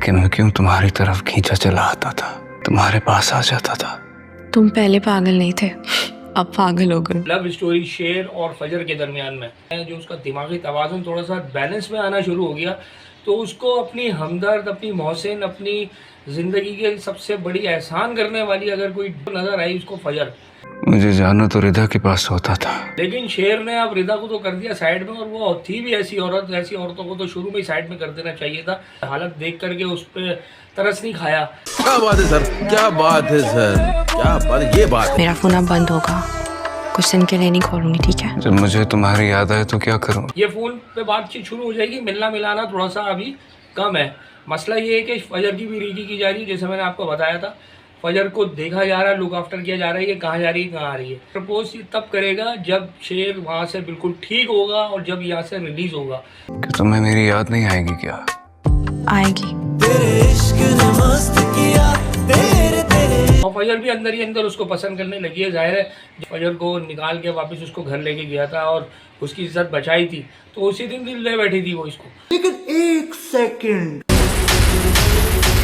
कि मैं क्यों तुम्हारी तरफ खींचा चला आता था, तुम्हारे पास आ जाता था। तुम पहले पागल नहीं थे, अब पागल हो गए। लव स्टोरी शेर और फजर के दरमियान में जो उसका दिमागी तवाज़ुन थोड़ा सा बैलेंस में आना शुरू हो गया, तो उसको अपनी हमदर्द, अपनी मोहसिन, अपनी ज़िंदगी के सबसे बड़ी एहसान करने वाली अगर कोई नज़र आई उसको फजर। मुझे जाना तो रिदा के पास होता था, लेकिन शेर ने अब रिदा को तो कर दिया साइड में, और वो थी भी ऐसी औरत, ऐसी औरतों को तो शुरू में ही साइड में कर देना चाहिए था। हालत देख करके उस पर तरस नहीं खाया। क्या बात है सर, क्या बात है सर, क्या बात है, ये बात। मेरा फोन अब बंद होगा, कुछ दिन के लिए नहीं खोलूंगी, ठीक है? जब मुझे तुम्हारी याद आए तो क्या करूं? ये फ़ोन पे बातचीत शुरू हो जाएगी, मिलना मिलाना थोड़ा सा अभी कम है। मसला ये है कि फजर की भी रीकी की जा रही है, जैसे मैंने आपको बताया था। फजर को देखा जा रहा है, लुक आफ्टर किया जा रहा है, ये कहाँ जा रही है, कहाँ आ रही है। प्रपोज ये तब करेगा जब शेर वहाँ से बिल्कुल ठीक होगा और जब यहाँ से रिलीज होगा। कि तुम्हें मेरी याद नहीं आएगी क्या? आएगी। और फजर भी अंदर ही अंदर उसको पसंद करने लगी है। जाहिर है फजर को निकाल के वापस उसको घर लेके गया था और उसकी इज्जत बचाई थी, तो उसी दिन दिल ले बैठी थी वो इसको। लेकिन एक सेकंड,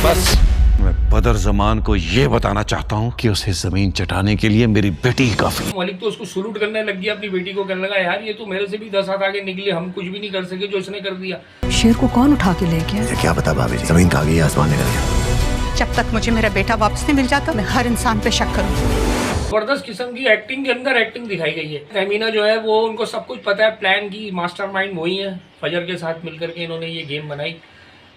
बस मैं बदर जमान को ये बताना चाहता हूँ कि उसे जमीन चटाने के लिए मेरी बेटी ही काफी। मलिक तो उसको सलूट करने लग गया अपनी बेटी को, कहने लगा यार ये तो मेरे से भी 10 हाथ आगे निकली, हम कुछ भी नहीं कर सके जो इसने कर दिया। शेर को कौन उठा के ले गया? मुझे क्या पता भाभी जी, जमीन का आगे आसमान निकल गया। जब तक मुझे मेरा बेटा वापस नहीं मिल जाता, मैं हर इंसान पे शक करूंगी। जबरदस्त किस्म की एक्टिंग के अंदर एक्टिंग दिखाई गई है। तहमीना जो है वो, उनको सब कुछ पता है, प्लान की मास्टरमाइंड वही है। फजर के साथ मिलकर के इन्होंने ये गेम बनाई,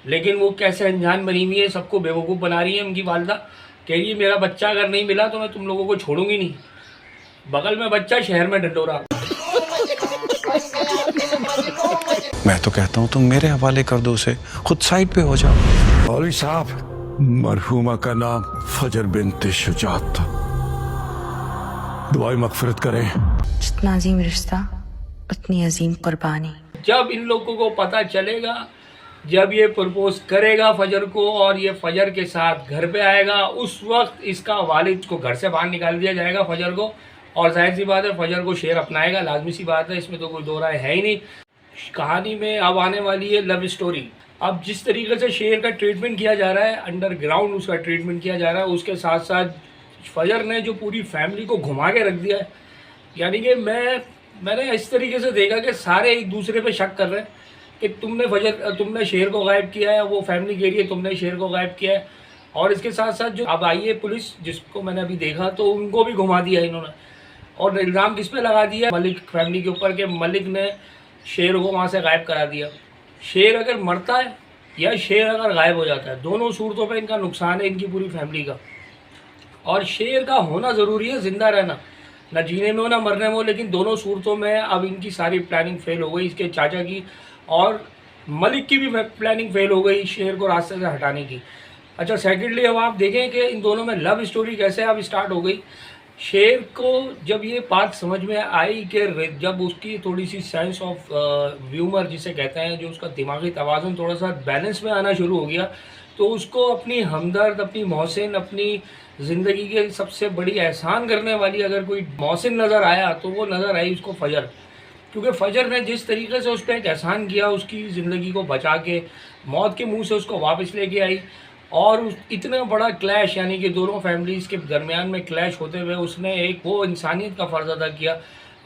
लेकिन वो कैसे अनजान बनी हुई है, सबको बेवकूफ़ बना रही है। उनकी वालदा कह रही है मेरा बच्चा अगर नहीं मिला तो मैं तुम लोगों को छोड़ूंगी नहीं। बगल में बच्चा, शहर में ढंढोरा। मैं तो कहता हूँ तुम मेरे हवाले कर दो उसे, खुद साइड पे हो जाओ। मौलवी साहब, मरहूमा का नाम फजर बिन्ते शुजात था, दुआई मगफिरत करें। जितना अजीम रिश्ता उतनी अजीम कुर्बानी। जब इन लोगों को पता चलेगा, जब ये प्रपोज करेगा फजर को और ये फजर के साथ घर पे आएगा, उस वक्त इसका वालिद को घर से बाहर निकाल दिया जाएगा फजर को। और जाहिर सी बात है फजर को शेर अपनाएगा, लाजमी सी बात है, इसमें तो कोई दो राय है ही नहीं। कहानी में अब आने वाली है लव स्टोरी। अब जिस तरीके से शेर का ट्रीटमेंट किया जा रहा है, अंडरग्राउंड उसका ट्रीटमेंट किया जा रहा है, उसके साथ साथ फजर ने जो पूरी फैमिली को घुमा के रख दिया है। यानी कि मैंने इस तरीके से देखा कि सारे एक दूसरे पे शक कर रहे हैं कि तुमने शेर को गायब किया है, वो फैमिली कह रही है तुमने शेर को गायब किया है। और इसके साथ साथ जो अब आई है पुलिस, जिसको मैंने अभी देखा, तो उनको भी घुमा दिया इन्होंने। और इल्ज़ाम किस पे लगा दिया? मलिक फैमिली के ऊपर, कि मलिक ने शेर को वहाँ से गायब करा दिया। शेर अगर मरता है या शेर अगर गायब हो जाता है, दोनों सूरतों पे इनका नुकसान है, इनकी पूरी फैमिली का। और शेर का होना ज़रूरी है, ज़िंदा रहना, ना जीने में हो ना मरने में हो, लेकिन दोनों सूरतों में अब इनकी सारी प्लानिंग फेल हो गई, इसके चाचा की और मलिक की भी प्लानिंग फेल हो गई शेर को रास्ते से हटाने की। अच्छा, सेकेंडली अब आप देखें कि इन दोनों में लव स्टोरी कैसे अब स्टार्ट हो गई। शेर को जब ये बात समझ में आई कि जब उसकी थोड़ी सी सेंस ऑफ ह्यूमर जिसे कहते हैं, जो उसका दिमागी तवाज़ुन थोड़ा सा बैलेंस में आना शुरू हो गया, तो उसको अपनी हमदर्द, अपनी मोहसिन, अपनी ज़िंदगी के सबसे बड़ी एहसान करने वाली अगर कोई मोहसिन नज़र आया तो वो नज़र आई उसको फजर। क्योंकि फजर ने जिस तरीके से उस पर एक एहसान किया, उसकी ज़िंदगी को बचा के मौत के मुंह से उसको वापस लेके आई, और इतना बड़ा क्लैश, यानी कि दोनों फैमिलीज़ के दरमियान में क्लैश होते हुए उसने एक वो इंसानियत का फ़र्ज़ अदा किया।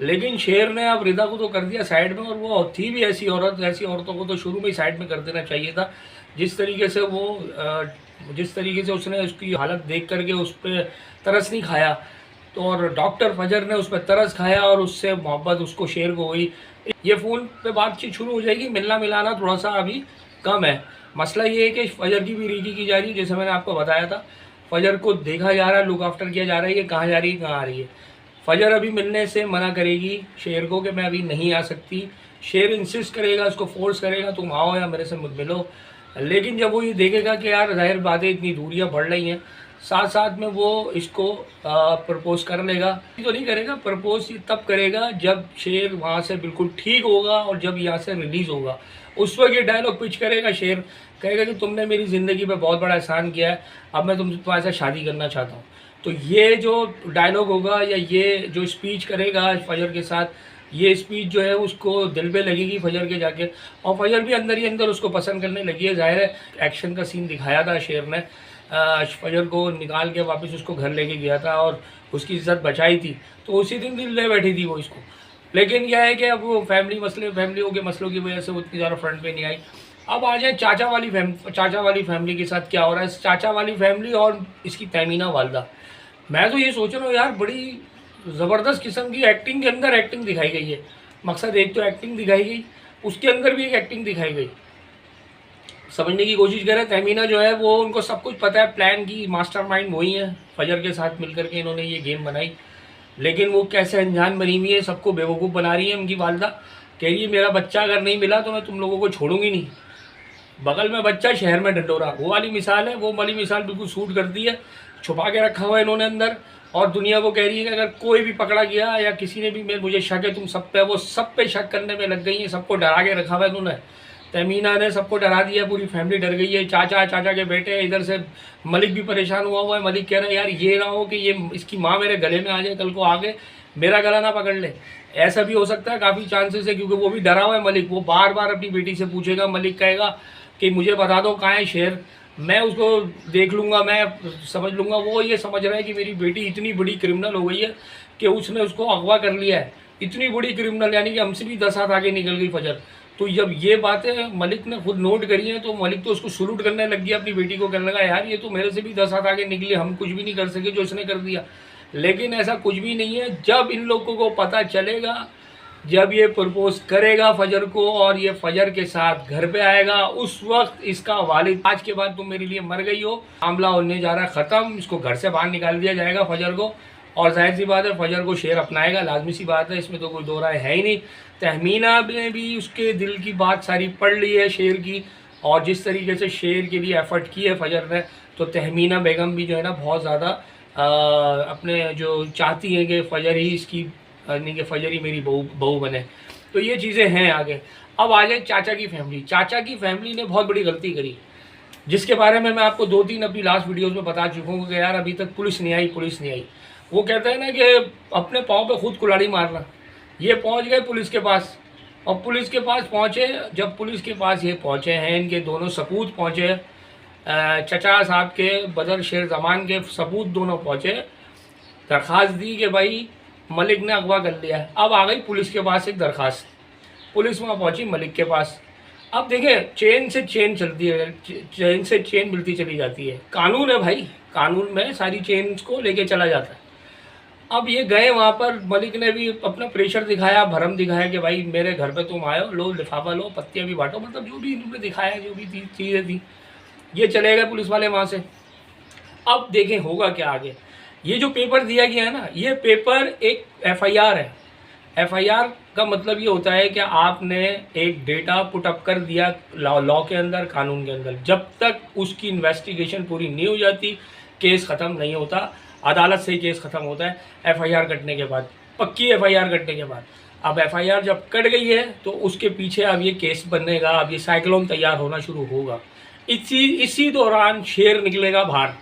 लेकिन शेर ने अब रिदा को तो कर दिया साइड में, और वो थी भी ऐसी औरत, ऐसी औरतों को तो शुरू में ही साइड में कर देना चाहिए था। जिस तरीके से उसने उसकी हालत देख करके उस पर तरस नहीं खाया, तो और डॉक्टर फजर ने उस पर तरस खाया और उससे मोहब्बत उसको शेर को हुई। ये फ़ोन पे बातचीत शुरू हो जाएगी, मिलना मिलाना थोड़ा सा अभी कम है। मसला ये है कि फजर की भी रीकी की जा रही है, जैसे मैंने आपको बताया था। फजर को देखा जा रहा है, लुक आफ्टर किया जा रहा है, ये कहाँ जा रही है, कहाँ आ रही है। फजर अभी मिलने से मना करेगी शेर को कि मैं अभी नहीं आ सकती। शेर इंसिस्ट करेगा, उसको फोर्स करेगा तुम आओ या मेरे से मिलो। लेकिन जब वो ये देखेगा कि यार जाहिर बात है इतनी दूरियां बढ़ रही हैं, साथ साथ में वो इसको प्रपोज कर लेगा। तो नहीं करेगा प्रपोज, तब करेगा जब शेर वहाँ से बिल्कुल ठीक होगा और जब यहाँ से रिलीज़ होगा। उस वक्त ये डायलॉग पिच करेगा शेर, कहेगा कि तुमने मेरी ज़िंदगी पे बहुत बड़ा एहसान किया है, अब मैं तुम्हारे साथ शादी करना चाहता हूँ। तो ये जो डायलॉग होगा या ये जो स्पीच करेगा फजर के साथ, ये स्पीच जो है उसको दिल पे लगेगी फजर के जाके, और फजर भी अंदर ही अंदर उसको पसंद करने लगी है। जाहिर है एक्शन का सीन दिखाया था शेर ने, फजर को निकाल के वापस उसको घर लेके गया था और उसकी इज्जत बचाई थी, तो उसी दिन दिल ले बैठी थी वो इसको। लेकिन क्या है कि अब वो फैमिलियों के मसलों की वजह से वो इतनी ज़्यादा फ्रंट पे नहीं आई। अब आ जाए चाचा वाली फैमिली के साथ क्या हो रहा है। चाचा वाली फैमिली और इसकी तहमीना वालदा, मैं तो ये सोच रहा हूँ यार, बड़ी ज़बरदस्त किस्म की एक्टिंग के अंदर एक्टिंग दिखाई गई है। मकसद एक तो एक्टिंग दिखाई गई, उसके अंदर भी एक एक्टिंग दिखाई गई। समझने की कोशिश करें, तहमीना जो है वो, उनको सब कुछ पता है, प्लान की मास्टरमाइंड वही है, फजर के साथ मिलकर के इन्होंने ये गेम बनाई। लेकिन वो कैसे अनजान बनी हुई है, सबको बेवकूफ़ बना रही है। उनकी वालदा कह रही है मेरा बच्चा अगर नहीं मिला तो मैं तुम लोगों को छोड़ूंगी नहीं। बगल में बच्चा, शहर में ढंडोरा, वो वाली मिसाल है। वो वाली मिसाल बिल्कुल सूट करती है। छुपा के रखा हुआ है इन्होंने अंदर, और दुनिया को कह रही है कि अगर कोई भी पकड़ा गया या किसी ने भी, मुझे शक है तुम सब पे, वो सब पे शक करने में लग गई है। सबको डरा के रखा हुआ है इन्होंने। तहमीना ने सबको डरा दिया, पूरी फैमिली डर गई है। चाचा के बेटे, इधर से मलिक भी परेशान हुआ है। मलिक कह रहा है यार ये ना हो कि ये इसकी माँ मेरे गले में आ जाए, कल को आगे मेरा गला ना पकड़ ले। ऐसा भी हो सकता है, काफ़ी चांसेस है, क्योंकि वो भी डरा हुआ है मलिक। वो बार बार अपनी बेटी से पूछेगा, मलिक कहेगा कि मुझे बता दो कहाँ है शेर, मैं उसको देख लूँगा, मैं समझ लूँगा। वो ये समझ रहा है कि मेरी बेटी इतनी बड़ी क्रिमिनल हो गई है कि उसने उसको अगवा कर लिया है। इतनी बड़ी क्रिमिनल, यानी कि हमसे भी 10 हाथ आगे निकल गई फजर। तो जब ये बातें मलिक ने खुद नोट करी हैं, तो मलिक तो उसको सलूट करने लग गया अपनी बेटी को, कहने लगा यार ये तो मेरे से भी 10 हाथ आगे निकली, हम कुछ भी नहीं कर सके जो इसने कर दिया। लेकिन ऐसा कुछ भी नहीं है। जब इन लोगों को पता चलेगा, जब ये प्रपोज करेगा फजर को और ये फजर के साथ घर पे आएगा, उस वक्त इसका वालिद, आज के बाद तुम मेरे लिए मर गई हो, मामला होने जा रहा है ख़त्म, इसको घर से बाहर निकाल दिया जाएगा फजर को। और जाहिर सी बात है फजर को शेर अपनाएगा, लाजमी सी बात है, इसमें तो कोई दो राय है ही नहीं। तहमीना ने भी उसके दिल की बात सारी पढ़ ली है शेर की, और जिस तरीके से शेर के लिए एफ़र्ट की है फजर ने, तो तहमीना बेगम भी जो है ना बहुत ज़्यादा अपने जो चाहती है कि फजर ही इसकी, नहीं कि फजर ही मेरी बहू बने। तो ये चीज़ें हैं आगे। अब आ जाए चाचा की फैमिली। चाचा की फैमिली ने बहुत बड़ी गलती करी, जिसके बारे में मैं आपको 2-3 अपनी लास्ट वीडियोज़ में बता चुका हूँ कि यार अभी तक पुलिस नहीं आई। वो कहते हैं ना कि अपने पाँव पे खुद कुल्हाड़ी मारना। ये पहुंच गए पुलिस के पास, और पुलिस के पास पहुंचे, जब पुलिस के पास ये पहुंचे हैं, इनके दोनों सपूत पहुंचे, चचा साहब के, बदर शेर जमान के सपूत दोनों पहुंचे, दरख्वास्त दी कि भाई मलिक ने अगवा कर लिया है। अब आ गई पुलिस के पास एक दरख्वास्त, पुलिस वहाँ पहुंची मलिक के पास। अब देखें, चेन से चेन चलती है, चेन से चेन मिलती चली जाती है। कानून है भाई, कानून में सारी चेन को लेके चला जाता है। अब ये गए वहाँ पर, मलिक ने भी अपना प्रेशर दिखाया, भरम दिखाया कि भाई मेरे घर पे तुम आए हो, लो लिफाफा लो, पत्तियाँ भी बांटो, मतलब जो भी इन्होंने दिखाया, जो भी चीज़ें थी। ये चले गए पुलिस वाले वहाँ से। अब देखें होगा क्या आगे। ये जो पेपर दिया गया है ना, ये पेपर एक FIR है। FIR का मतलब ये होता है कि आपने एक डेटा पुट अप कर दिया लॉ के अंदर, कानून के अंदर। जब तक उसकी इन्वेस्टिगेशन पूरी नहीं हो जाती, केस ख़त्म नहीं होता। अदालत से ही केस ख़त्म होता है FIR कटने के बाद, पक्की FIR कटने के बाद। अब FIR जब कट गई है तो उसके पीछे अब ये केस बनेगा, अब ये साइक्लोन तैयार होना शुरू होगा। इसी दौरान शेर निकलेगा बाहर।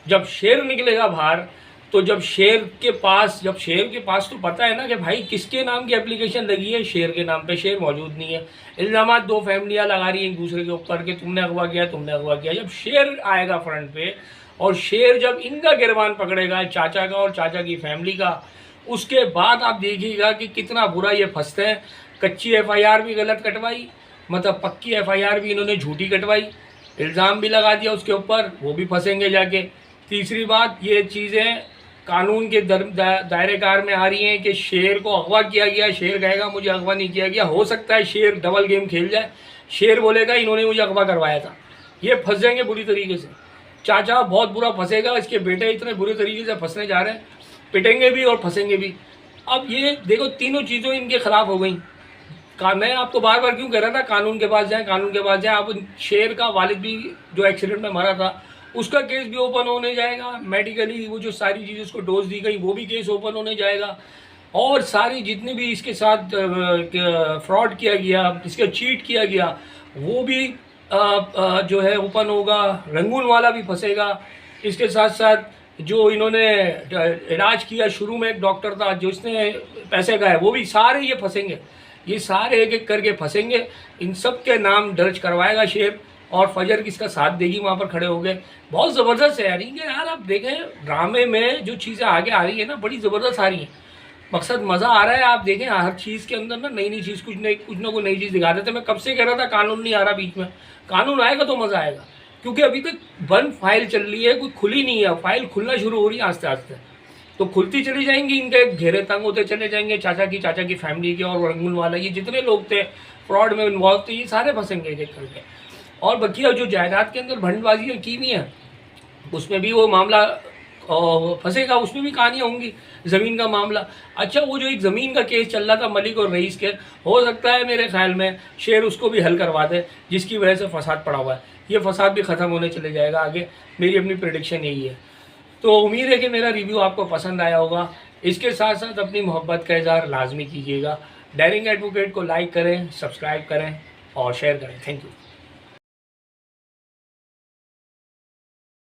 जब शेर निकलेगा बाहर, तो जब शेर के पास तो पता है ना कि भाई किसके नाम की एप्लीकेशन लगी है, शेर के नाम पे, शेर मौजूद नहीं है। इल्ज़ाम 2 फैमिलियाँ लगा रही हैं एक दूसरे के ऊपर कि तुमने अगवा किया। जब शेर आएगा फ्रंट पे, और शेर जब इनका गिरबान पकड़ेगा, चाचा का और चाचा की फैमिली का, उसके बाद आप देखिएगा कि कितना बुरा ये फंसते हैं। कच्ची FIR भी गलत कटवाई, मतलब पक्की FIR भी इन्होंने झूठी कटवाई, इल्ज़ाम भी लगा दिया उसके ऊपर, वो भी फंसेंगे जाके। तीसरी बात, ये चीज़ें कानून के दायरे कार में आ रही हैं कि शेर को अगवा किया गया, शेर कहेगा मुझे अगवा नहीं किया गया। हो सकता है शेर डबल गेम खेल जाए, शेर बोलेगा इन्होंने मुझे अगवा करवाया था। ये फंस जाएंगे बुरी तरीके से। चाचा बहुत बुरा फंसेगा, इसके बेटे इतने बुरे तरीके से फंसने जा रहे हैं, पिटेंगे भी और फंसेंगे भी। अब ये देखो, तीनों चीज़ों इनके खिलाफ हो गई। मैं आपको बार बार क्यों कह रहा था कानून के पास जाएं। अब शेर का वालिद भी जो एक्सीडेंट में मरा था, उसका केस भी ओपन होने जाएगा। मेडिकली वो जो सारी चीज़ें उसको डोज दी गई, वो भी केस ओपन होने जाएगा। और सारी जितनी भी इसके साथ फ्रॉड किया गया, इसका चीट किया गया, वो भी जो है ओपन होगा। रंगून वाला भी फंसेगा। इसके साथ साथ जो इन्होंने इलाज किया, शुरू में एक डॉक्टर था जिसने पैसे गए, वो भी सारे ये फंसेंगे, ये सारे एक एक करके फंसेंगे। इन सब के नाम दर्ज करवाएगा शेर, और फजर किसका साथ देगी वहाँ पर खड़े हो गए। बहुत ज़बरदस्त है यार यार आप देखें ड्रामे में जो चीज़ें आगे आ रही है ना, बड़ी ज़बरदस्त आ रही हैं। मकसद मज़ा आ रहा है। आप देखें हर चीज़ के अंदर ना नई नई चीज़, कुछ ना कोई नई चीज़ दिखा देते। मैं कब से कह रहा था कानून नहीं आ रहा बीच में, कानून आएगा तो मज़ा आएगा, क्योंकि अभी तक बंद फाइल चल रही है, कोई खुली नहीं है। फाइल खुलना शुरू हो रही है आस्ते आस्ते, तो खुलती चली जाएंगी, इनके घेरे तंग होते चले जाएंगे। चाचा की फैमिली के और रंगून वाला ये जितने लोग थे फ्रॉड में इन्वॉल्व थे, ये सारे फंसेंगे एक एक करके। और बकिया जो जायदाद के अंदर भंडबाजी की हुई है, उसमें भी वो मामला फंसेगा, उसमें भी कहानियाँ होंगी। ज़मीन का मामला, अच्छा वो जो एक ज़मीन का केस चल रहा था मलिक और रईस के, हो सकता है मेरे ख्याल में शेर उसको भी हल करवा दे, जिसकी वजह से फसाद पड़ा हुआ है। ये फसाद भी ख़त्म होने चले जाएगा आगे, मेरी अपनी प्रेडिक्शन यही है। तो उम्मीद है कि मेरा रिव्यू आपको पसंद आया होगा। इसके साथ साथ अपनी मोहब्बत का इज़हार लाजमी कीजिएगा। डेयरिंग एडवोकेट को लाइक करें, सब्सक्राइब करें और शेयर करें। Thank you.